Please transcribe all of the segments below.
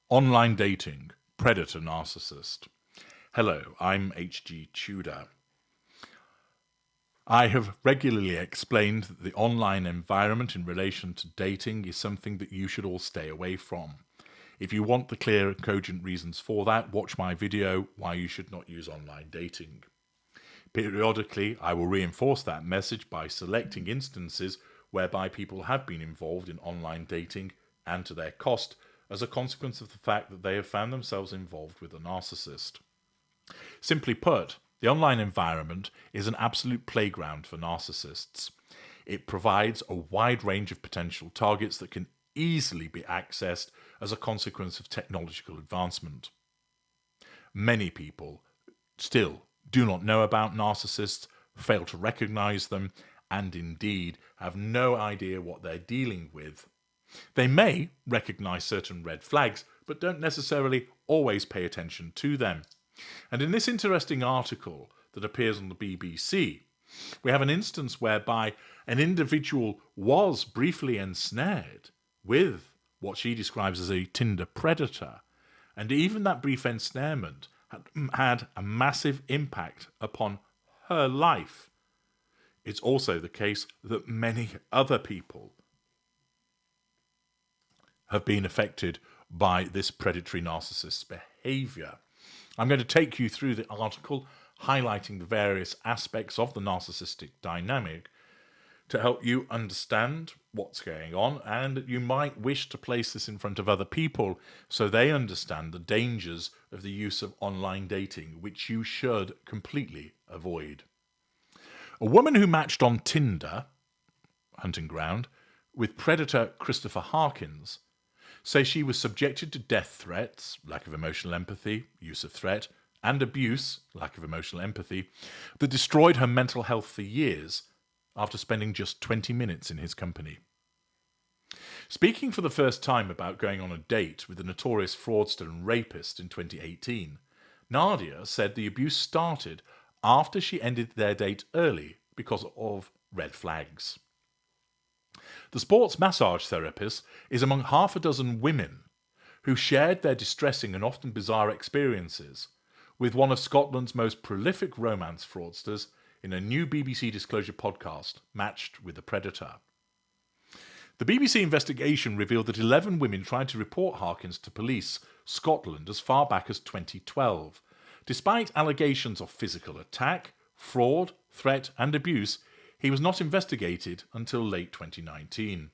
Online dating, predator narcissist. Hello, I'm H.G. Tudor. I have regularly explained that the online environment in relation to dating is something that you should all stay away from. If you want the clear and cogent reasons for that, watch my video, Why You Should Not Use Online Dating. Periodically, I will reinforce that message by selecting instances whereby people have been involved in online dating and to their cost, as a consequence of the fact that they have found themselves involved with a narcissist. Simply put, the online environment is an absolute playground for narcissists. It provides a wide range of potential targets that can easily be accessed as a consequence of technological advancement. Many people still do not know about narcissists, fail to recognize them, and indeed have no idea what they're dealing with. They may recognize certain red flags, but don't necessarily always pay attention to them. And in this interesting article that appears on the BBC, we have an instance whereby an individual was briefly ensnared with what she describes as a Tinder predator, and even that brief ensnarement had a massive impact upon her life. It's also the case that many other people have been affected by this predatory narcissist's behaviour. I'm going to take you through the article, highlighting the various aspects of the narcissistic dynamic to help you understand what's going on, and you might wish to place this in front of other people so they understand the dangers of the use of online dating, which you should completely avoid. A woman who matched on Tinder, hunting ground, with predator Christopher Harkins, says she was subjected to death threats, lack of emotional empathy, use of threat, and abuse, lack of emotional empathy, that destroyed her mental health for years after spending just 20 minutes in his company. Speaking for the first time about going on a date with the notorious fraudster and rapist in 2018, Nadia said the abuse started after she ended their date early because of red flags. The sports massage therapist is among half a dozen women who shared their distressing and often bizarre experiences with one of Scotland's most prolific romance fraudsters in a new BBC Disclosure podcast, Matched with a Predator. The BBC investigation revealed that 11 women tried to report Harkins to police Scotland as far back as 2012. Despite allegations of physical attack, fraud, threat and abuse, he was not investigated until late 2019.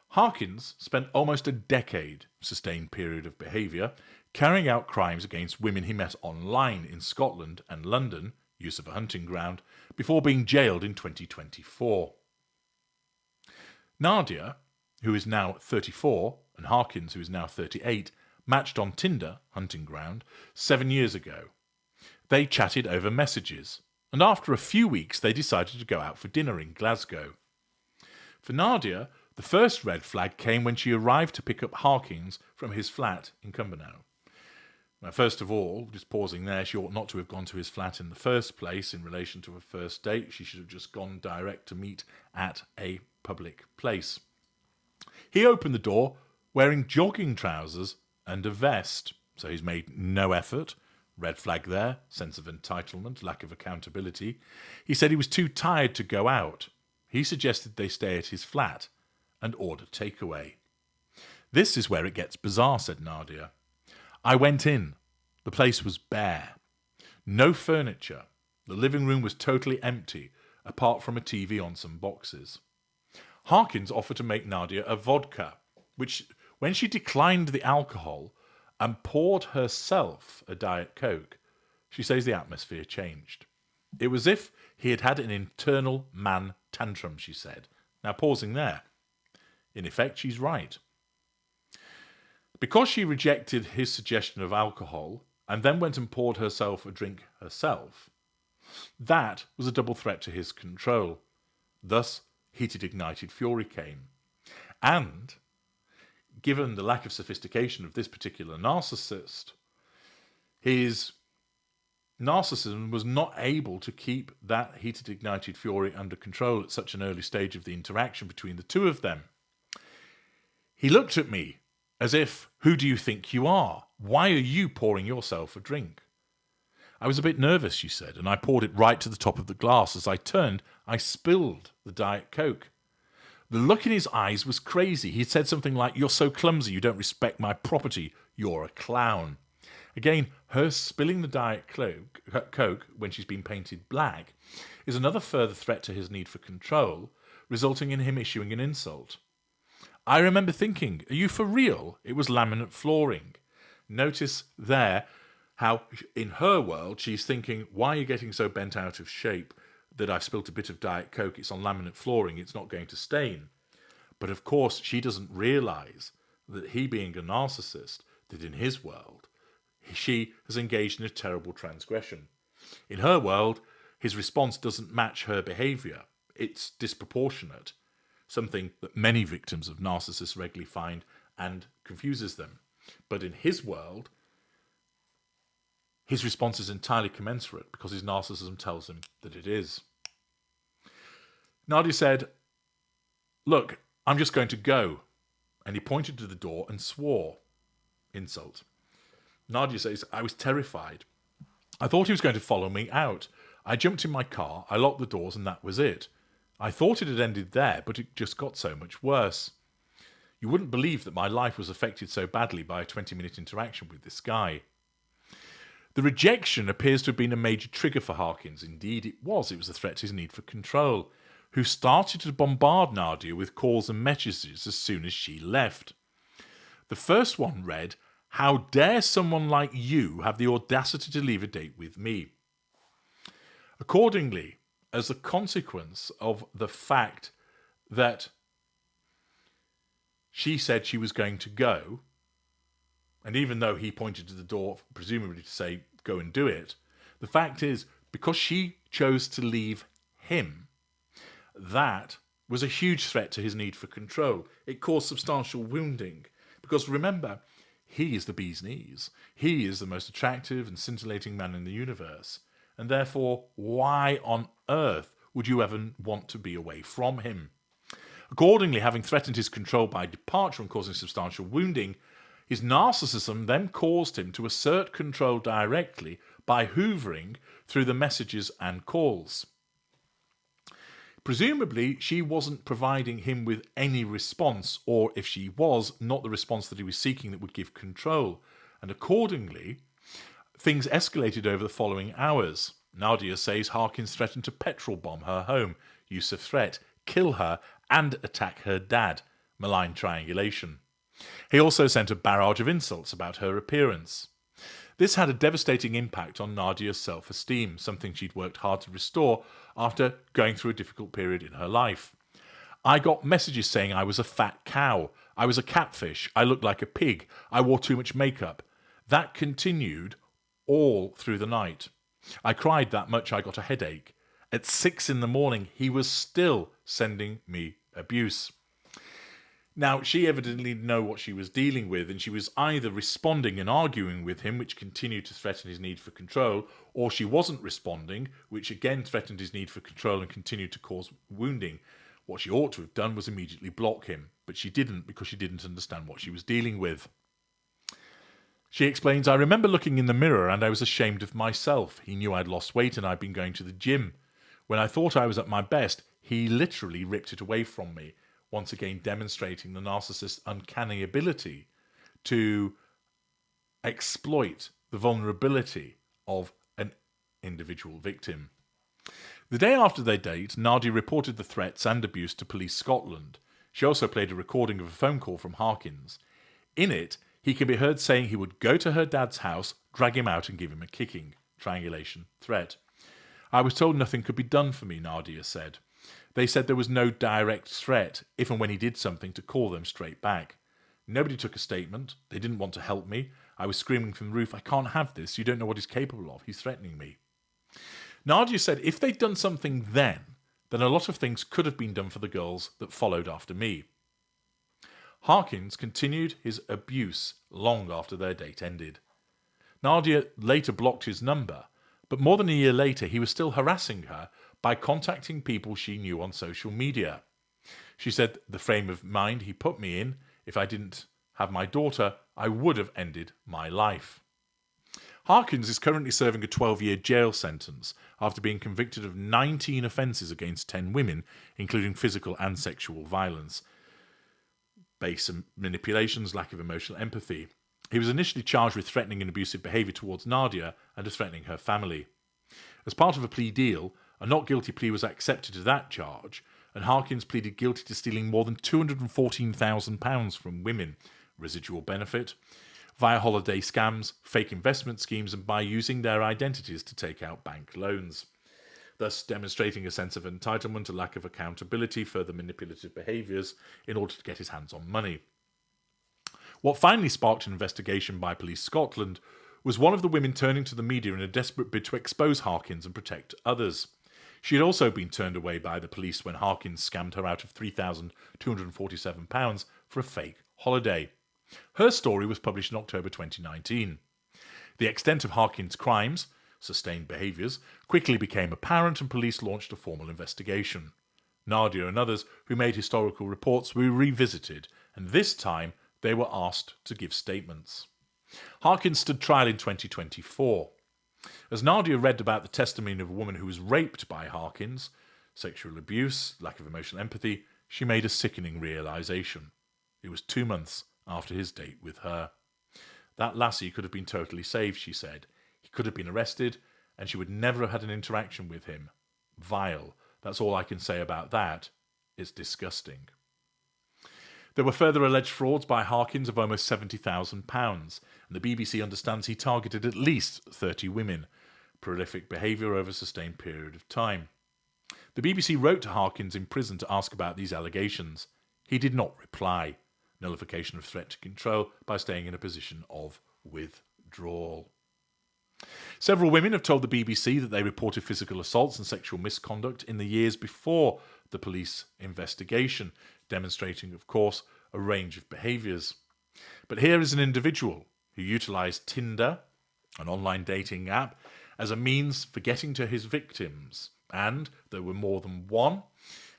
Harkins spent almost a decade, sustained period of behaviour, carrying out crimes against women he met online in Scotland and London, use of a hunting ground, before being jailed in 2024. Nadia, who is now 34, and Harkins, who is now 38, matched on Tinder, hunting ground, 7 years ago. They chatted over messages, and after a few weeks they decided to go out for dinner in Glasgow. For Nadia, the first red flag came when she arrived to pick up Harkins from his flat in Cumbernauld. Now, first of all, just pausing there, she ought not to have gone to his flat in the first place in relation to a first date. She should have just gone direct to meet at a public place. He opened the door wearing jogging trousers and a vest, so he's made no effort. Red flag there, sense of entitlement, lack of accountability. He said he was too tired to go out. He suggested they stay at his flat and order takeaway. This is where it gets bizarre, said Nadia. I went in. The place was bare. No furniture. The living room was totally empty, apart from a TV on some boxes. Harkins offered to make Nadia a vodka, which, when she declined the alcohol and poured herself a Diet Coke, she says the atmosphere changed. It was as if he had had an internal man tantrum, she said. Now, pausing there. In effect, she's right. Because she rejected his suggestion of alcohol and then went and poured herself a drink herself, that was a double threat to his control. Thus, heated ignited fury came. And given the lack of sophistication of this particular narcissist, his narcissism was not able to keep that heated ignited fury under control at such an early stage of the interaction between the two of them. He looked at me as if, who do you think you are? Why are you pouring yourself a drink? I was a bit nervous, she said, and I poured it right to the top of the glass. As I turned, I spilled the Diet Coke. The look in his eyes was crazy. He'd said something like, "You're so clumsy, you don't respect my property, you're a clown." Again, her spilling the Diet Coke when she's been painted black is another further threat to his need for control, resulting in him issuing an insult. I remember thinking, are you for real? It was laminate flooring. Notice there how in her world she's thinking, why are you getting so bent out of shape that I've spilt a bit of Diet Coke? It's on laminate flooring, it's not going to stain. But of course she doesn't realise that he, being a narcissist, that in his world she has engaged in a terrible transgression. In her world, his response doesn't match her behaviour. It's disproportionate, something that many victims of narcissists regularly find and confuses them. But in his world, his response is entirely commensurate because his narcissism tells him that it is. Nadia said, "Look, I'm just going to go." And he pointed to the door and swore. Insult. Nadia says, "I was terrified. I thought he was going to follow me out. I jumped in my car, I locked the doors, and that was it. I thought it had ended there, but it just got so much worse. You wouldn't believe that my life was affected so badly by a 20-minute interaction with this guy." The rejection appears to have been a major trigger for Harkins. Indeed, it was. It was a threat to his need for control, who started to bombard Nadia with calls and messages as soon as she left. The first one read, "How dare someone like you have the audacity to leave a date with me?" Accordingly, as a consequence of the fact that she said she was going to go, and even though he pointed to the door, presumably to say, "Go and do it," the fact is, because she chose to leave him, that was a huge threat to his need for control. It caused substantial wounding. Because remember, he is the bee's knees. He is the most attractive and scintillating man in the universe. And therefore, why on earth would you ever want to be away from him? Accordingly, having threatened his control by departure and causing substantial wounding, his narcissism then caused him to assert control directly by hoovering through the messages and calls. Presumably, she wasn't providing him with any response, or if she was, not the response that he was seeking that would give control. And accordingly, things escalated over the following hours. Nadia says Harkins threatened to petrol bomb her home, use of threat, kill her, and attack her dad. Malign triangulation. He also sent a barrage of insults about her appearance. This had a devastating impact on Nadia's self-esteem, something she'd worked hard to restore after going through a difficult period in her life. "I got messages saying I was a fat cow, I was a catfish, I looked like a pig, I wore too much makeup. That continued all through the night. I cried that much I got a headache. At 6 a.m, he was still sending me abuse." Now, she evidently didn't know what she was dealing with, and she was either responding and arguing with him, which continued to threaten his need for control, or she wasn't responding, which again threatened his need for control and continued to cause wounding. What she ought to have done was immediately block him, but she didn't because she didn't understand what she was dealing with. She explains, "I remember looking in the mirror and I was ashamed of myself. He knew I'd lost weight and I'd been going to the gym. When I thought I was at my best, he literally ripped it away from me," once again demonstrating the narcissist's uncanny ability to exploit the vulnerability of an individual victim. The day after their date, Nadia reported the threats and abuse to Police Scotland. She also played a recording of a phone call from Harkins. In it, he can be heard saying he would go to her dad's house, drag him out and give him a kicking. Triangulation. Threat. "I was told nothing could be done for me," Nadia said. "They said there was no direct threat, if and when he did something, to call them straight back. Nobody took a statement. They didn't want to help me. I was screaming from the roof, 'I can't have this. You don't know what he's capable of. He's threatening me.'" Nadia said if they'd done something then a lot of things could have been done for the girls that followed after me. Harkins continued his abuse long after their date ended. Nadia later blocked his number, but more than a year later he was still harassing her by contacting people she knew on social media. She said the frame of mind he put me in, if I didn't have my daughter, I would have ended my life. Harkins is currently serving a 12-year jail sentence after being convicted of 19 offences against 10 women, including physical and sexual violence, base manipulations, lack of emotional empathy. He was initially charged with threatening and abusive behaviour towards Nadia and of threatening her family. As part of a plea deal, a not guilty plea was accepted to that charge, and Harkins pleaded guilty to stealing more than £214,000 from women, residual benefit, via holiday scams, fake investment schemes, and by using their identities to take out bank loans, thus demonstrating a sense of entitlement, a lack of accountability, further manipulative behaviours in order to get his hands on money. What finally sparked an investigation by Police Scotland was one of the women turning to the media in a desperate bid to expose Harkins and protect others. She had also been turned away by the police when Harkins scammed her out of £3,247 for a fake holiday. Her story was published in October 2019. The extent of Harkins' crimes, sustained behaviours, quickly became apparent and police launched a formal investigation. Nadia and others who made historical reports were revisited, and this time they were asked to give statements. Harkins stood trial in 2024. As Nadia read about the testimony of a woman who was raped by Harkins, sexual abuse, lack of emotional empathy, she made a sickening realisation. It was 2 months after his date with her. That lassie could have been totally saved, she said. He could have been arrested, and she would never have had an interaction with him. Vile. That's all I can say about that. It's disgusting. There were further alleged frauds by Harkins of almost £70,000, and the BBC understands he targeted at least 30 women. Prolific behaviour over a sustained period of time. The BBC wrote to Harkins in prison to ask about these allegations. He did not reply. Nullification of threat to control by staying in a position of withdrawal. Several women have told the BBC that they reported physical assaults and sexual misconduct in the years before the police investigation, demonstrating, of course, a range of behaviours. But here is an individual who utilised Tinder, an online dating app, as a means for getting to his victims. And there were more than one,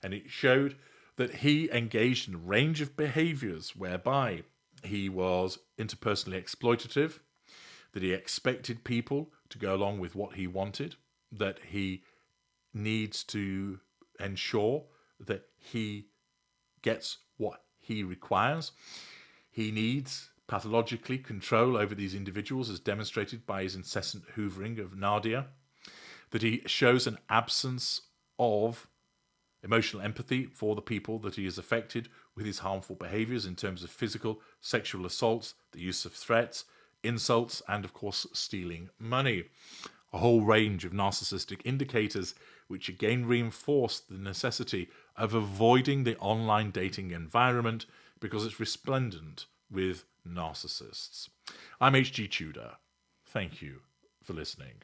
and it showed that he engaged in a range of behaviours whereby he was interpersonally exploitative, that he expected people to go along with what he wanted, that he needs to ensure that he gets what he requires. He needs pathologically control over these individuals as demonstrated by his incessant hoovering of Nadia, that he shows an absence of emotional empathy for the people that he has affected with his harmful behaviours in terms of physical, sexual assaults, the use of threats, insults, and of course stealing money. A whole range of narcissistic indicators which again reinforce the necessity of avoiding the online dating environment because it's resplendent with narcissists. I'm H.G. Tudor. Thank you for listening.